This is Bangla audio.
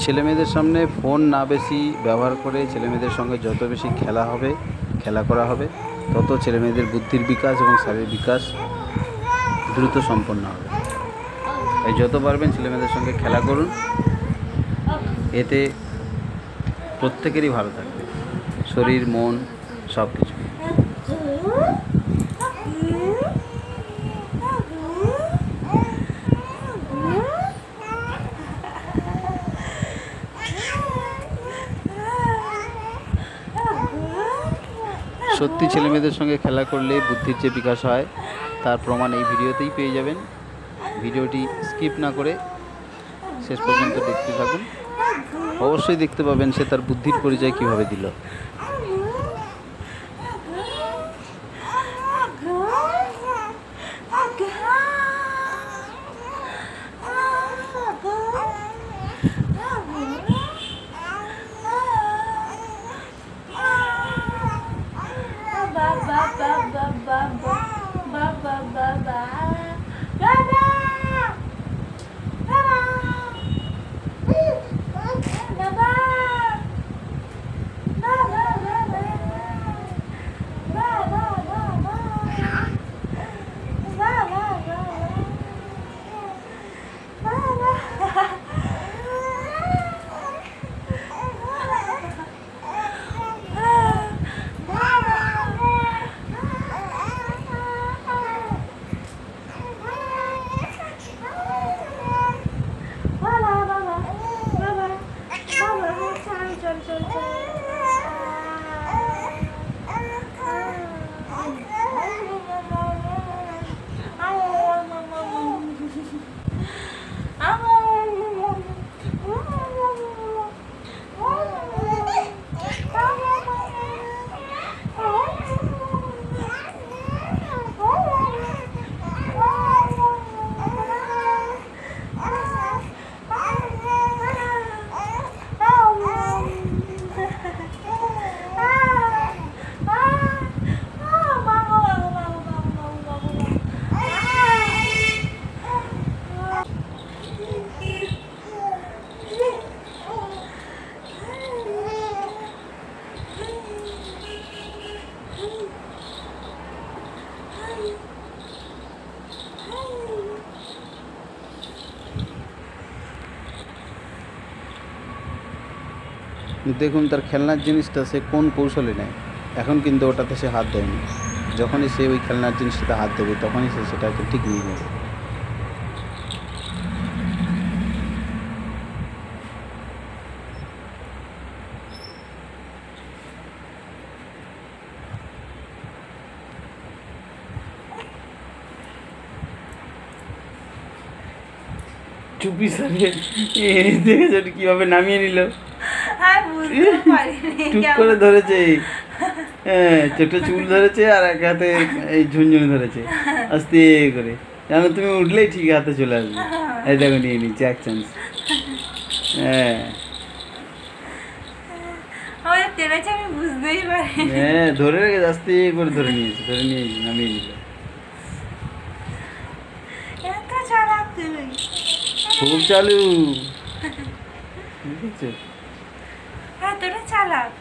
ছেলেমেয়েদের সামনে ফোন না বেশি ব্যবহার করে ছেলেমেয়েদের সঙ্গে যত বেশি খেলা করা হবে তত ছেলেমেয়েদের বুদ্ধির বিকাশ এবং শারীরিক বিকাশ দ্রুত সম্পন্ন হবে। তাই যত পারবেন ছেলেমেয়েদের সঙ্গে খেলা করুন, এতে প্রত্যেকেরই ভালো থাকবে, শরীর মন সব কিছু। সত্যি ছেলেমেয়েদের সঙ্গে খেলা করলে বুদ্ধির যে বিকাশ হয় তার প্রমাণ এই ভিডিওতেই পেয়ে যাবেন। ভিডিওটি স্কিপ না করে শেষ পর্যন্ত দেখতে থাকুন, অবশ্যই দেখতে পাবেন সে তার বুদ্ধির পরিচয় কীভাবে দিল। দেখুন তার খেলনার জিনিসটা সে কোন কৌশলে নেয়। এখন কিন্তু ওটাতে সে হাত দেয়নি, যখনই সে ওই খেলনার জিনিসটাতে হাত দেবে তখনই সে সেটাকে ঠিক নিয়ে নেবে। চুপি সারিয়ে দেখেছেন কিভাবে নামিয়ে নিল, টুক করে ধরেছে, হ্যাঁ ছোট্ট চুল ধরেছে আর এক হাতে এই ঝুনঝুনি ধরেছে আস্তে করে, জানো তুমি উঠলেই ঠিক হাতে চলে আসবে। এই দেখো নিয়ে নিচ্ছে এক চান্স, হ্যাঁ হ্যাঁ ধরে রেখে আস্তে করে ধরে নিয়েছে নামিয়ে নিল। খুব চালু, বুঝেছো? হ্যাঁ তোরা চালাক।